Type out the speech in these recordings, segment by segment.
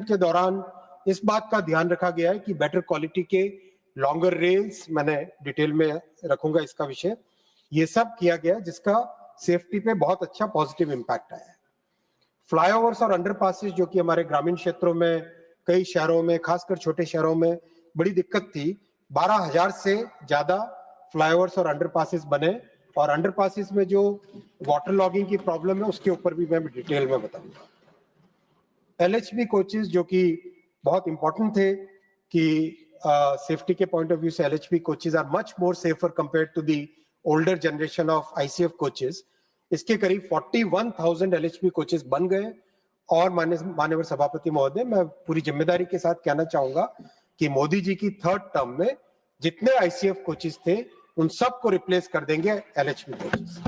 के दौरान इस बात का ध्यान रखा गया है कि बेटर क्वालिटी के लॉन्गर रेल्स, मैंने डिटेल में रखूंगा इसका विषय, ये सब किया गया जिसका सेफ्टी पे बहुत अच्छा पॉजिटिव इम्पैक्ट आया है। फ्लाईओवर्स और अंडरपासेस जो कि हमारे ग्रामीण क्षेत्रों में, कई शहरों में, खासकर छोटे शहरों में बड़ी दिक्कत थी, 12,000 से ज्यादा फ्लाईओवर्स और अंडरपासेस बने, और अंडरपासेस में जो वाटर लॉगिंग की प्रॉब्लम है उसके ऊपर भी मैं डिटेल में बताऊंगा। एलएचबी कोचेस जो कि बहुत इंपॉर्टेंट थे कि सेफ्टी के पॉइंट ऑफ व्यू से LHB coaches are much more safer compared to the older generation of ICF coaches. इसके करीब 41,000 एलएचबी कोचेस बन गए, और माननीय सभापति महोदय, मैं पूरी जिम्मेदारी के साथ कहना चाहूंगा कि मोदी जी की 3rd टर्म में जितने आईसीएफ कोचेस थे उन सबको रिप्लेस कर देंगे एलएचबी कोचेस।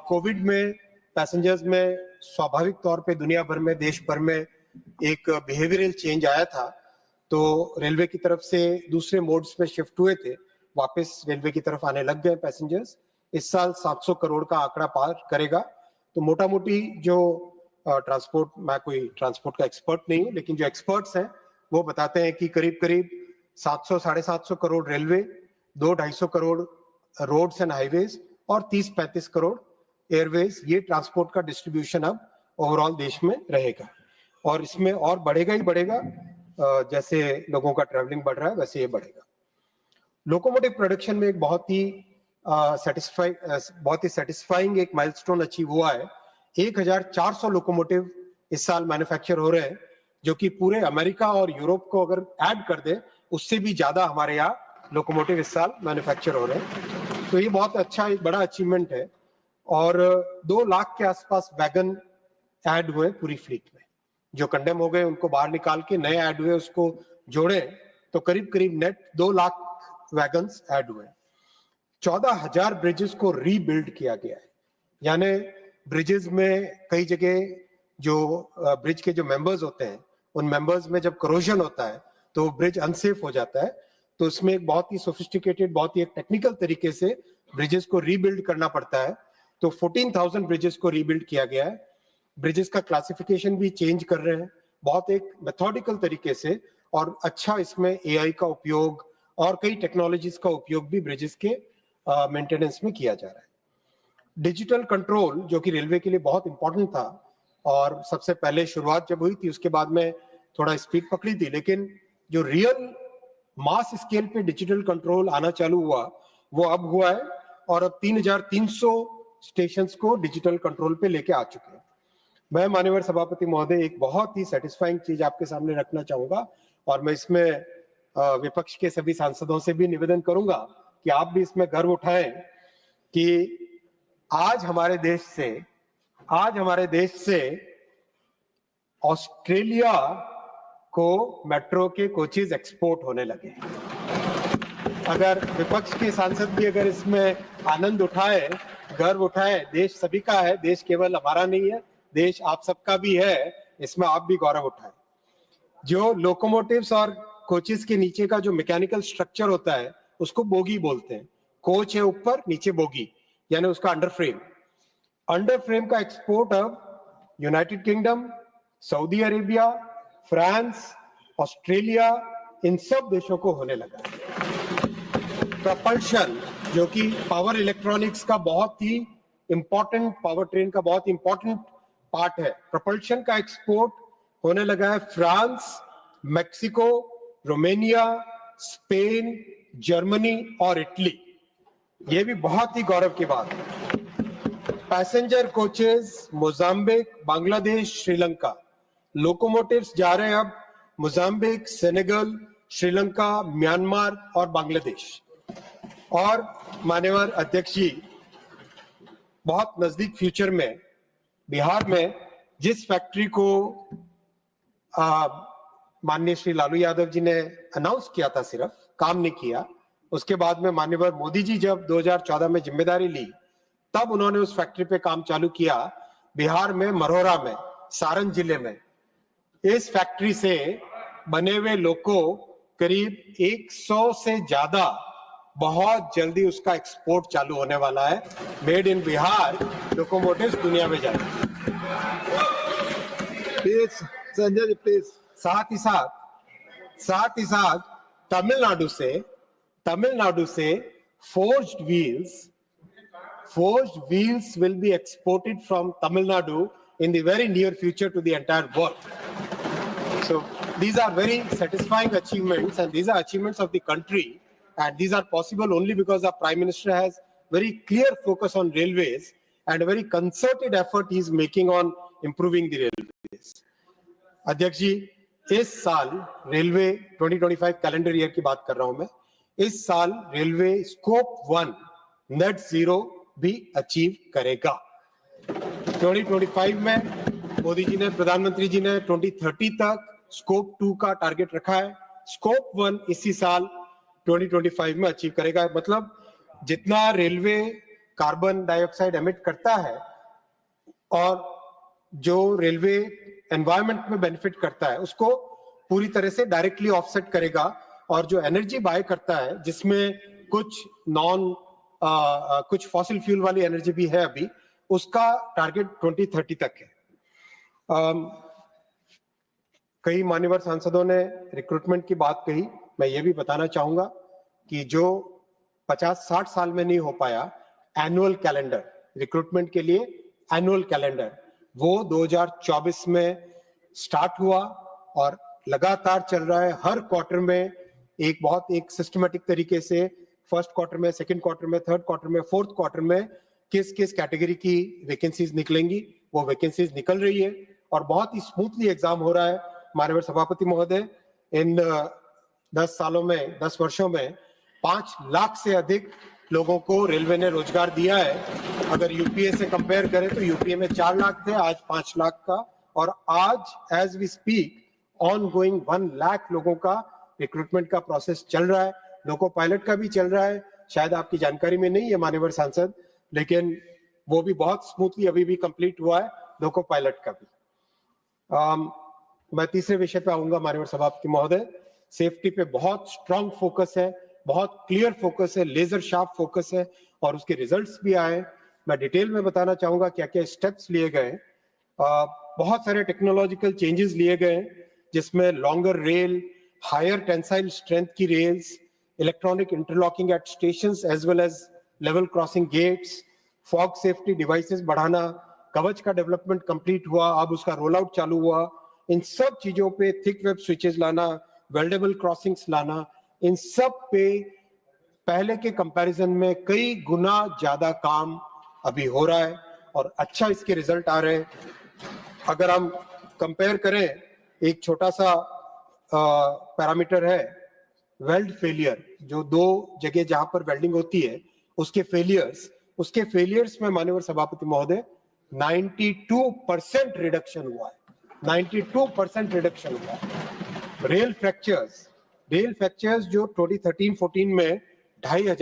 कोविड में पैसेंजर्स में स्वाभाविक तौर पे दुनिया भर में, देश भर में एक बिहेवियरल चेंज आया था, तो रेलवे की तरफ से दूसरे मोड्स में शिफ्ट हुए थे, वापस रेलवे की तरफ आने लग गए पैसेंजर्स। इस साल 700 करोड़ का आंकड़ा पार करेगा। तो मोटा मोटी जो ट्रांसपोर्ट, मैं कोई ट्रांसपोर्ट का एक्सपर्ट नहीं हूं, लेकिन जो एक्सपर्ट्स हैं वो बताते हैं कि करीब करीब 700 साढ़े 700 crore railway, 200-250 crore roads and highways, और 30-35 करोड़ एयरवेज, ये ट्रांसपोर्ट का डिस्ट्रीब्यूशन अब ओवरऑल देश में रहेगा, और इसमें और बढ़ेगा ही बढ़ेगा। जैसे लोगों का ट्रैवलिंग बढ़ रहा है वैसे ये बढ़ेगा। लोकोमोटिव प्रोडक्शन में एक बहुत ही सेटिस्फाइंग एक माइलस्टोन अचीव हुआ है। 1,400 लोकोमोटिव इस साल मैन्युफैक्चर हो रहे हैं, जो कि पूरे अमेरिका और यूरोप को अगर ऐड कर दे उससे भी ज्यादा हमारे यहाँ लोकोमोटिव इस साल मैन्युफैक्चर हो रहे हैं। तो ये बहुत अच्छा, एक बड़ा अचीवमेंट है। और 2 लाख के आसपास वैगन ऐड हुए पूरी फ्लीट में, जो कंडेम हो गए उनको बाहर निकाल के नए ऐड हुए, उसको जोड़े तो करीब करीब नेट 2 लाख वैगन्स ऐड हुए। 14,000 ब्रिजेस को रीबिल्ड किया गया है, यानी ब्रिजेस में कई जगह जो ब्रिज के जो मेंबर्स होते हैं, उन मेंबर्स में जब करोजन होता है तो ब्रिज अनसेफ हो जाता है। तो इसमें एक बहुत ही सोफिस्टिकेटेड, बहुत ही एक टेक्निकल तरीके से ब्रिजेस को रीबिल्ड करना पड़ता है। तो 14,000 ब्रिजेस को रीबिल्ड किया गया है। ब्रिजेस का क्लासिफिकेशन भी चेंज कर रहे हैं बहुत एक मेथोडिकल तरीके से, और अच्छा इसमें एआई का उपयोग और कई टेक्नोलॉजीज का उपयोग भी ब्रिजेस के मेंटेनेंस में किया जा रहा है। डिजिटल कंट्रोल जो कि रेलवे के लिए बहुत इंपॉर्टेंट था, और सबसे पहले शुरुआत जब हुई थी उसके बाद में थोड़ा स्पीड पकड़ी थी, लेकिन जो रियल मास स्केल पे डिजिटल कंट्रोल आना चालू हुआ वो अब हुआ है, और अब 3,300 स्टेशंस को डिजिटल कंट्रोल पे लेके आ चुके हैं। मैं माननीय सभापति महोदय एक बहुत ही सेटिस्फाइंग चीज आपके सामने रखना चाहूंगा, और मैं इसमें विपक्ष के सभी सांसदों से भी निवेदन करूंगा कि आप भी इसमें गर्व उठाएं कि आज हमारे देश से ऑस्ट्रेलिया को मेट्रो के कोचेस एक्सपोर्ट होने लगे। अगर विपक्ष के सांसद भी अगर इसमें आनंद उठाए, गर्व उठाए, देश सभी का है, देश केवल हमारा नहीं है, देश आप सबका भी है, इसमें आप भी गौरव उठाए। जो लोकोमोटिव्स और कोचेस के नीचे का जो मैकेनिकल स्ट्रक्चर होता है उसको बोगी बोलते हैं। कोच है ऊपर, नीचे बोगी, यानी उसका अंडर फ्रेम का एक्सपोर्ट अब United Kingdom, Saudi Arabia, France, Australia, इन सब देशों को होने लगा। प्रपल्शन जो कि पावर इलेक्ट्रॉनिक्स का बहुत ही इंपॉर्टेंट, पावर ट्रेन का बहुत इंपॉर्टेंट पार्ट है, प्रपल्शन का एक्सपोर्ट होने लगा है France, Mexico, Romania, Spain, Germany और इटली। ये भी बहुत ही गौरव की बात है। Passenger coaches Mozambique, Bangladesh, Sri Lanka, locomotives जा रहे हैं अब मोजाम्बिक, सेनेगल, श्रीलंका, म्यांमार और बांग्लादेश। और माननीय अध्यक्ष जी, बहुत नजदीक फ्यूचर में बिहार में जिस फैक्ट्री को माननीय श्री लालू यादव जी ने अनाउंस किया था, सिर्फ काम नहीं किया, उसके बाद में माननीय मोदी जी जब 2014 में जिम्मेदारी ली तब उन्होंने उस फैक्ट्री पे काम चालू किया बिहार में, मरोरा में, सारण जिले में। इस फैक्ट्री से बने हुए लोको करीब 100 से ज्यादा बहुत जल्दी उसका एक्सपोर्ट चालू होने वाला है। मेड इन बिहार लोकोमोटिव्स दुनिया में जाएंगे। Please Sanjay ji please. साथ ही साथ तमिलनाडु से forged wheels will be exported from Tamil Nadu in the very near future to the entire world. So these are very satisfying achievements, and these are achievements of the country, and these are possible only because our Prime Minister has very clear focus on railways and a very concerted effort he is making on improving the railways. अध्यक्ष जी, इस साल railway 2025 calendar year की बात कर रहा हूं मैं, इस साल रेलवे स्कोप 1 नेट जीरो भी अचीव करेगा। 2025 में मोदी जी ने, प्रधानमंत्री जी ने 2030 तक स्कोप 2 का टारगेट रखा है। स्कोप 1 इसी साल 2025 में अचीव करेगा। मतलब जितना रेलवे कार्बन डाइऑक्साइड एमिट करता है और जो रेलवे एनवायरनमेंट में बेनिफिट करता है, उसको पूरी तरह से डायरेक्टली ऑफसेट करेगा, और जो एनर्जी बाय करता है, जिसमें कुछ फॉसिल फ्यूल वाली एनर्जी भी है अभी, उसका टारगेट 2030 तक है। कई मान्यवर सांसदों ने रिक्रूटमेंट की बात कही। मैं ये भी बताना चाहूंगा कि जो 50-60 साल में नहीं हो पाया एनुअल कैलेंडर, रिक्रूटमेंट के लिए एनुअल कैलेंडर, वो 2024 में स्टार्ट हुआ और लगातार चल रहा है। हर क्वार्टर में एक सिस्टमेटिक तरीके से फर्स्ट क्वार्टर में, सेकंड क्वार्टर में, थर्ड क्वार्टर में, फोर्थ क्वार्टर में किस किस कैटेगरी की वैकेंसीज निकलेंगी, वो वैकेंसीज निकल रही है और बहुत ही स्मूथली एग्जाम हो रहा है। माननीय सभापति महोदय, इन 10 वर्षों में 5 लाख से अधिक लोगों को रेलवे ने रोजगार दिया है। अगर यूपीए से कंपेयर करें तो यूपीए में 4 लाख थे, आज 5 लाख का, और आज as we speak ongoing 1 lakh लोगों का रिक्रूटमेंट का प्रोसेस चल रहा है। लोको पायलट का भी चल रहा है, शायद आपकी जानकारी में नहीं है माननीय सांसद, लेकिन वो भी बहुत स्मूथली अभी भी कंप्लीट हुआ है, लोको पायलट का भी। मैं तीसरे विषय पे आऊंगा माननीय सभापति महोदय। सेफ्टी पे बहुत स्ट्रांग फोकस है, बहुत क्लियर फोकस है, लेजर शार्प फोकस है, और उसके रिजल्ट्स भी आए। मैं डिटेल में बताना चाहूंगा क्या क्या स्टेप्स लिए गए। बहुत सारे टेक्नोलॉजिकल चेंजेस लिए गए, जिसमें longer rail, higher tensile strength की rails, electronic interlocking at stations as well as level crossing gates, fog safety devices बढ़ाना, कवच का डेवलपमेंट कंप्लीट हुआ, अब उसका रोल आउट चालू हुआ। इन सब चीजों पे थिक वेब स्विचेस लाना, वेल्डेबल क्रॉसिंग्स लाना, इन सब पे पहले के कंपैरिजन में कई गुना ज्यादा काम अभी हो रहा है और अच्छा इसके रिजल्ट आ रहे हैं। अगर हम कंपेयर करें, एक छोटा सा पैरामीटर है वेल्ड फेलियर, जो 2 जगह जहां पर वेल्डिंग होती है उसके फेलियर्स में माननीय सभापति महोदय 92% रिडक्शन हुआ है। 92% रिडक्शन हुआ है। रेल फ्रैक्चर्स जो 2013-14 में 2500